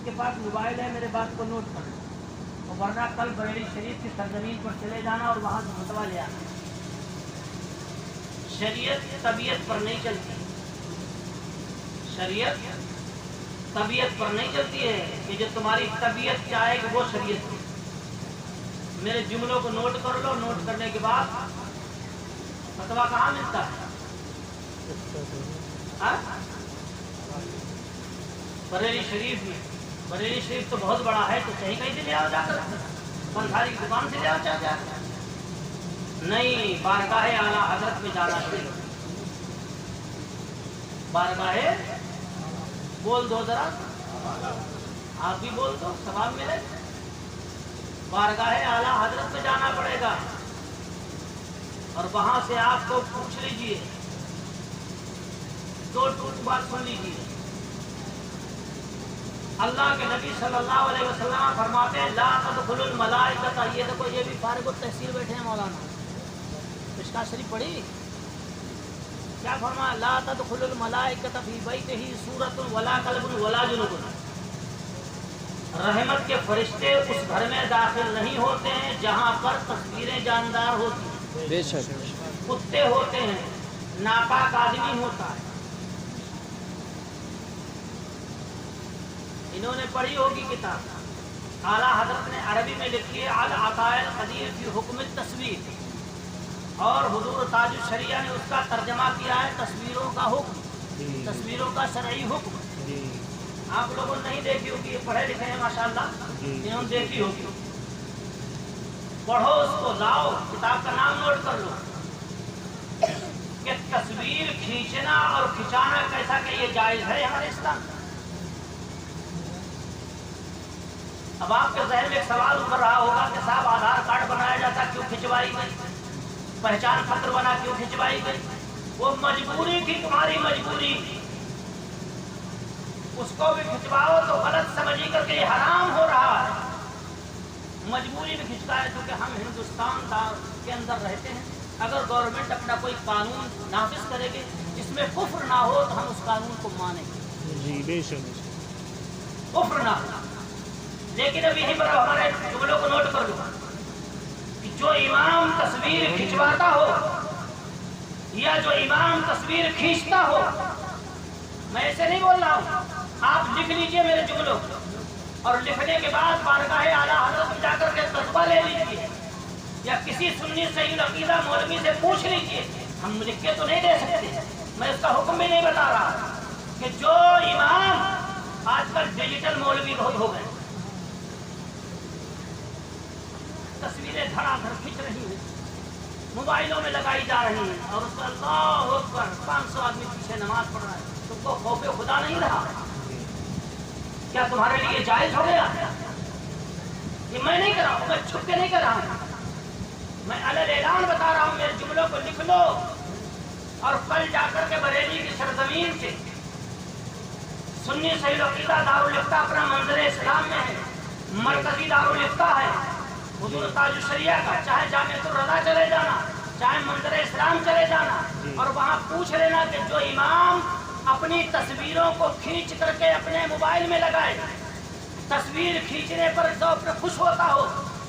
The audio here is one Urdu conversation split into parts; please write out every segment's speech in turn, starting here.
کے پاس موبائل ہے میرے بات کو نوٹ کر لو، اور ورنہ کل بریلی شریف کی سرزمین پر چلے جانا اور وہاں سے فتویٰ لے آنا۔ شریعت طبیعت پر نہیں چلتی، شریعت طبیعت پر نہیں چلتی ہے کہ جو تمہاری طبیعت چاہے کہ وہ شریعت ہے۔ میرے جملوں کو نوٹ کر لو، نوٹ کرنے کے بعد فتویٰ کہاں ملتا ہے؟ بریلی شریف میں۔ بریلی شریف تو بہت بڑا ہے، تو کہیں کہیں سے لے آؤ جا کر، بنساری کی دکان سے لے آؤ جا کر، نہیں، بارگاہ اعلیٰ حضرت میں جانا چاہیے۔ بارگاہ، بول دو ذرا، آپ بھی بول دو، ثواب ملے۔ بارگاہ اعلیٰ حضرت میں جانا پڑے گا، اور وہاں سے آپ کو پوچھ لیجئے، دو ٹوک بات سن لیجئے۔ اللہ کے نبی صلی اللہ علیہ وسلم فرماتے ہیں لا تدخل الملائکۃ، یہ دیکھو یہ بھی فارغ التحصیل بیٹھے ہیں مولانا، مشکوٰۃ شریف پڑھی، کیا فرمایا؟ لا تدخل الملائکۃ فی بیتہ صورۃ ولا کلب ولا جنب، رحمت کے فرشتے اس گھر میں داخل نہیں ہوتے ہیں جہاں پر تصویریں جاندار ہوتی ہیں، بے شک کتے ہوتے ہیں، ناپاک آدمی ہوتا ہے۔ انہوں نے پڑھی ہوگی کتاب، اعلیٰ حضرت نے عربی میں لکھی ہے العطاء القدیر فی حکم التصویر، اور حضور تاج الشریعہ نے اس کا ترجمہ کیا ہے تصویروں کا حکم، تصویروں کا شرعی حکم۔ آپ لوگوں نے نہیں دیکھی ہوگی، یہ پڑھے لکھے ہیں ماشاءاللہ، انہوں نے دیکھی ہوگی، پڑھو اس کو، لاؤ کتاب کا نام نوٹ کر لو کہ تصویر کھینچنا اور کھنچانا کیسا کہ یہ جائز ہے ہمارے اسلام میں۔ اب آپ کے ذہن میں ایک سوال اٹھ رہا ہوگا کہ صاحب آدھار کارڈ بنایا جاتا کیوں کھنچوائی گئی، پہچان پتر بنا کیوں کھنچوائی گئی؟ وہ مجبوری تھی، تمہاری مجبوری تھی، اس کو بھی کھنچواؤ تو غلط سمجھی کر کے یہ حرام ہو رہا ہے۔ مجبوری میں کھنچتا ہے کیونکہ ہم ہندوستان کے اندر رہتے ہیں، اگر گورنمنٹ اپنا کوئی قانون نافذ کرے گی جس میں کفر نہ ہو تو ہم اس قانون کو مانیں گے، جی بے شک، کفر نہ ہو۔ لیکن اب یہیں پر ہمارے جملوں کو نوٹ کر لو کہ جو امام تصویر کھنچواتا ہو یا جو امام تصویر کھینچتا ہو، میں ایسے نہیں بول رہا ہوں، آپ لکھ لیجئے میرے جملوں کو، اور لکھنے کے بعد بارگاہ اعلیٰ حضرت میں جا کر کے فتویٰ لے لیجئے، یا کسی سنی صحیح العقیدہ مولوی سے پوچھ لیجئے، ہم لکھ کے تو نہیں دے سکتے، میں اس کا حکم بھی نہیں بتا رہا کہ جو امام، آج کل ڈیجیٹل مولوی بہت ہو گئے، تصویریں دھڑا دھڑ کھینچ رہی ہیں، موبائلوں میں لگائی جا رہی ہیں، اور اس پر اللہ اکبر 500 آدمی پیچھے نماز پڑھ رہا ہے، تم کو خوف خدا نہیں رہا؟ کیا تمہارے لیے جائز ہو گیا؟ یہ میں نہیں کر رہا ہوں، میں چھپ کے نہیں کر رہا ہوں، میں علل اعلان بتا رہا ہوں، میرے جملوں کو لکھ لو، اور کل جا کر کے بریلی کی سرزمین سے سنی صحیح العقیدہ دارالفتہ اپنا منظر اسلام میں ہے، مرکزی دارالفتہ ہے حضور تاج الشریعہ کا، چاہے جامعۃ الرضا چلے جانا، چاہے منظر اسلام چلے جانا، اور وہاں پوچھ لینا کہ جو امام اپنی تصویروں کو کھینچ کر کے اپنے موبائل میں لگائے، تصویر کھینچنے پر ذوق خوش ہوتا ہو،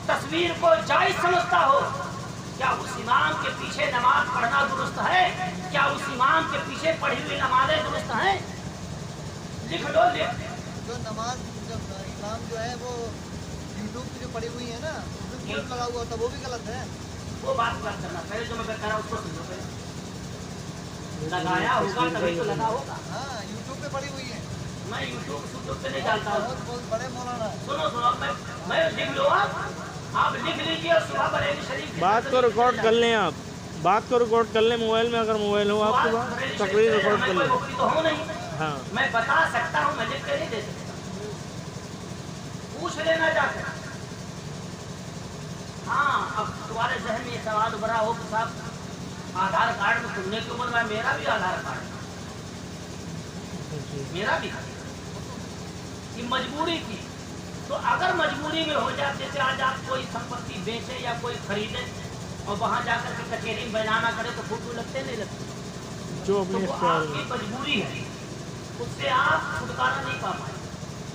تصویر کو جائز سمجھتا ہو، کیا اس امام کے پیچھے نماز پڑھنا درست ہے؟ کیا اس امام کے پیچھے پڑھی ہوئی نمازیں درست ہیں؟ لکھ لو، لکھ جو نماز جب امام جو ہے وہ یوٹیوب پہ جو پڑی ہوئی ہے نا، اس میں بورڈ لگا ہوا ہوتا ہے، وہ بھی غلط ہے۔ وہ بات کرنا، پہلے جو میں کہہ رہا ہوں اس کو سمجھو، پہلے لگایا ہوگا تبھی تو لگا ہوگا۔ ہاں یوٹیوب پہ پڑی ہوئی ہے، میں یوٹیوب پہ نہیں ڈالتا ہوں۔ بہت بڑے مولانا ہے۔ سنو میں لکھ لو، آپ لکھ لیجیے، اور صبح بریلی شریف بات کو ریکارڈ کر لیں، آپ بات کو ریکارڈ کر لیں موبائل میں، اگر موبائل ہو آپ کے پاس تقریر ریکارڈ کر لیں۔ تو ہوں نہیں، ہاں میں بتا سکتا ہوں، میں لکھ کے نہیں دے سکتا، پوچھ لینا جا کر۔ ہاں اب تمہارے ذہن میں یہ سوال ابھرا ہو کہ صاحب آدھار کارڈ میں سننے کی عمر میں، میرا بھی آدھار کارڈ ہے، میرا بھی ہے، یہ مجبوری تھی، تو اگر مجبوری میں ہو جائے، جیسے آج آپ کوئی سمپتی بیچے یا کوئی خریدے اور وہاں جا کر کے کچہری میں بیانہ کرے تو فوٹو لگتے نہیں لگتے، جو تو اپنے وہ اختیار آپ کی مجبوری ہے، اس سے آپ چھٹکارا نہیں پا پائے۔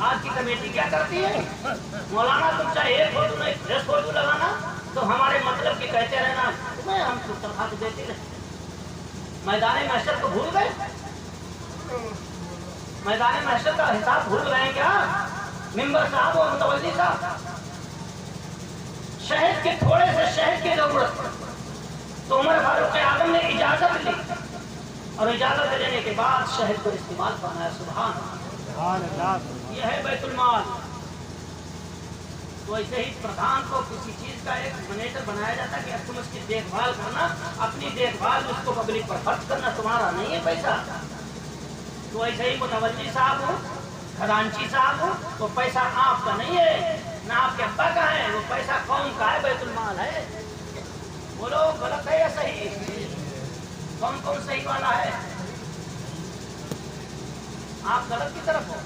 آج کی کمیٹی کیا کرتی ہے؟ مولانا تم چاہے ایک فوٹو میں 10 فوٹو لگانا تو ہمارے مطلب کی کہتے رہنا، تمہیں ہم تنخواہ دیتے رہے۔ میدان محشر کو بھول گئے؟ میدان محشر کا حساب بھول گئے کیا؟ ممبر صاحب اور متولی صاحب، شہد کے تھوڑے سے شہد کی ضرورت تو عمر فاروق اعظم نے اجازت لی، اور اجازت لینے کے بعد شہد کو استعمال کرنا ہے۔ سبحان اللہ، یہ ہے بیت المال۔ تو ایسے ہی پردھان کو کسی چیز کا ایک مینیجر بنایا جاتا ہے کہ اب تم اس کی دیکھ بھال کرنا، اپنی دیکھ بھال اس کو پبلک پر خرچ کرنا، تمہارا نہیں ہے پیسہ۔ تو ایسے ہی متولی صاحب ہو، خزانچی صاحب ہو، وہ پیسہ آپ کا نہیں ہے، نہ آپ کے ابا کا ہے، وہ پیسہ قوم کا ہے، بیت المال ہے۔ بولو غلط ہے یا صحیح؟ کون صحیح والا ہے؟ آپ غلط کی طرف ہو۔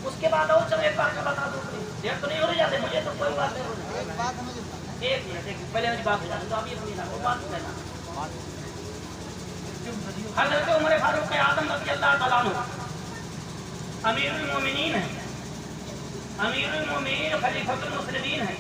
اس کے بعد اور چلو ایک بات بتا دوں، دیر تو نہیں ہو رہی جاتے مجھے تو کوئی بات نہیں ہو رہی۔ ایک بات ہمیں بتانا ایک منٹ پہلے مجھے بات ہو جاتی تو آپ یہ سنیے نا، وہ بات کہنا۔ حضرت عمر فاروق اعظم رضی اللہ تعالیٰ عنہ امیر المومنین ہیں، امیر المومنین خلیفۃ المسلمین ہیں،